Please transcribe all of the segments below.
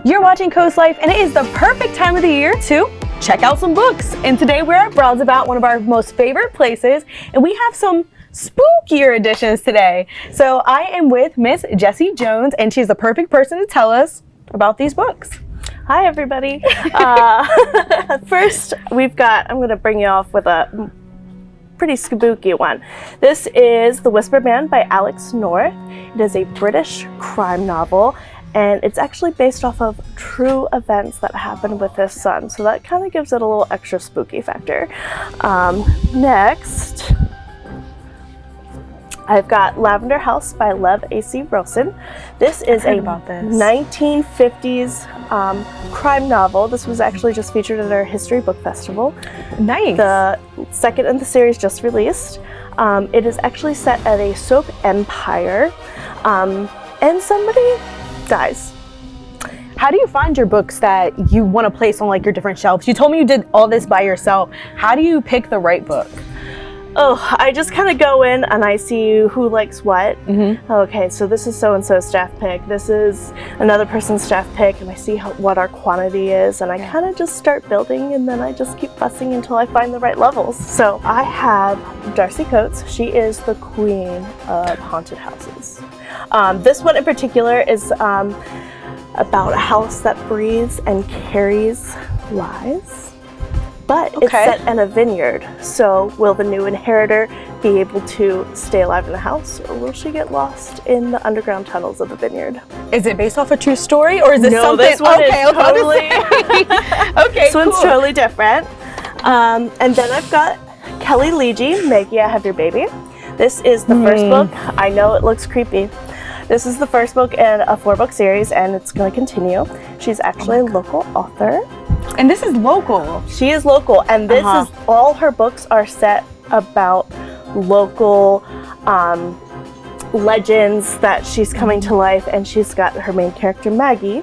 You're watching CoastLife, and it is the perfect time of the year to check out some books. And today we're at Browesabout, one of our most favorite places, and we have some spookier editions today. So I am with Miss Jessie Jones, and she's the perfect person to tell us about these books. Hi, everybody. First, I'm going to bring you off with a pretty spooky one. This is The Whispered Man by Alex North. It is a British crime novel, and it's actually based off of true events that happened with his son. So that kind of gives it a little extra spooky factor. Next, I've got Lavender House by Lev A.C. Rosen. This is a 1950s crime novel. This was actually just featured at our History Book Festival. Nice. The second in the series just released. It is actually set at a soap empire, and somebody dies. How do you find your books that you want to place on like your different shelves? You told me you did all this by yourself. How do you pick the right book? Oh, I just kind of go in and I see who likes what. Mm-hmm. Okay, so this is so-and-so's staff pick. This is another person's staff pick, and I see what our quantity is, and I kind of just start building, and then I just keep fussing until I find the right levels. So I have Darcy Coates. She is the queen of haunted houses. This one in particular is about a house that breathes and carries lies. But it's set in a vineyard, so will the new inheritor be able to stay alive in the house, or will she get lost in the underground tunnels of the vineyard? Is it based off a true story, or is it something? This one is totally. Okay, this one's totally different. And then I've got Kelly Leegee, Maggie, I Have Your Baby. This is the first book. I know it looks creepy. This is the first book in a 4-book series, and it's going to continue. She's actually a local author. And this is local. She is local, and this is all her books are set about local legends that she's coming to life, and she's got her main character Maggie,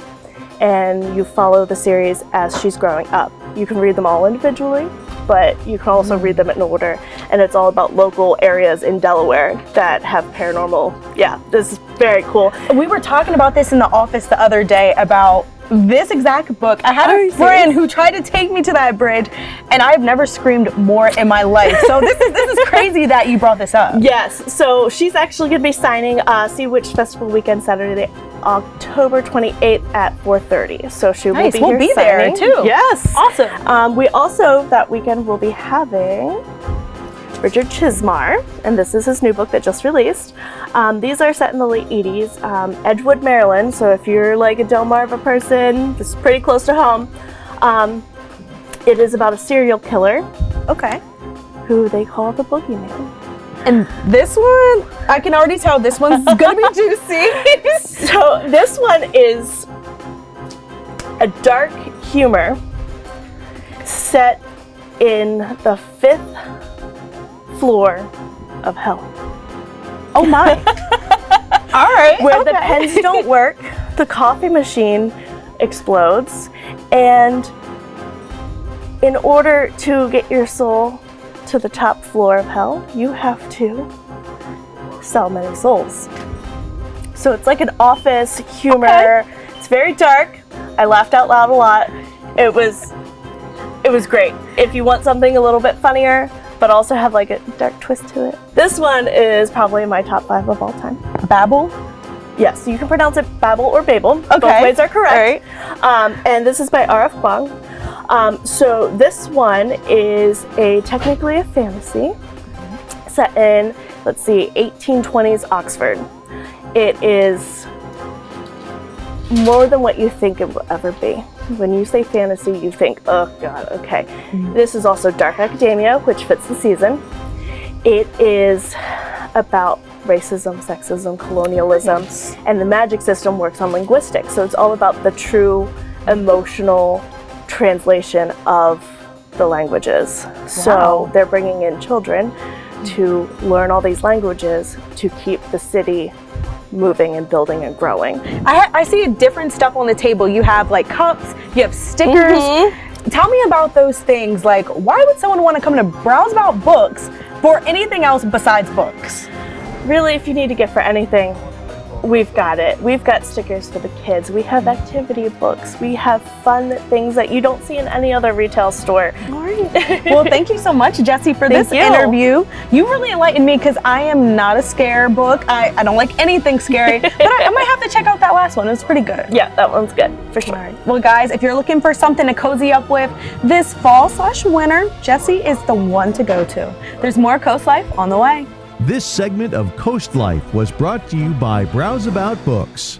and you follow the series as she's growing up. You can read them all individually, but you can also read them in order, and it's all about local areas in Delaware that have paranormal. Yeah, this is very cool. We were talking about this in the office the other day about this exact book. I had a friend who tried to take me to that bridge, and I've never screamed more in my life. So this is crazy that you brought this up. Yes, so she's actually going to be signing Sea Witch Festival weekend Saturday, October 28th at 4:30. So she will be here. We'll be there too. Yes. Awesome. We also that weekend will be having Richard Chismar, and this is his new book that just released. These are set in the late 80s, Edgewood, Maryland. So if you're like a Delmarva person, this is pretty close to home. It is about a serial killer. Who they call the Boogeyman. And this one, I can already tell this one's gonna be juicy. So this one is a dark humor set in the 5th floor of hell. Oh my. All right. Where the pens don't work, the coffee machine explodes, and in order to get your soul to the top floor of hell, you have to sell many souls. So it's like an office humor. It's very dark. I laughed out loud a lot. It was great. If you want something a little bit funnier, but also have like a dark twist to it. This one is probably my top 5 of all time. Babel? Yes, you can pronounce it Babel or Babel. Okay. Both ways are correct. And this is by R.F. Kuang. So this one is technically a fantasy set in, 1820s Oxford. It is more than what you think it will ever be. When you say fantasy, you think, oh God, okay. This is also dark academia, which fits the season. It is about racism, sexism, colonialism, and the magic system works on linguistics. So it's all about the true emotional translation of the languages. Wow. So they're bringing in children to learn all these languages to keep the city moving and building and growing. I see different stuff on the table. You have like cups, you have stickers. Tell me about those things. Like, why would someone want to come to Browseabout Books for anything else besides books? Really, if you need a gift for anything, We've got it. We've got stickers for the kids. We have activity books. We have fun things that you don't see in any other retail store. All right. Well, thank you so much, Jessie, for this you. interview. You really enlightened me because I am not a scare book. I don't like anything scary, but I might have to check out that last one. It was pretty good. Yeah, that one's good, for sure. All right. Well, guys, if you're looking for something to cozy up with this fall/winter, Jessie is the one to go to. There's more Coast Life on the way. This segment of Coast Life was brought to you by Browseabout Books.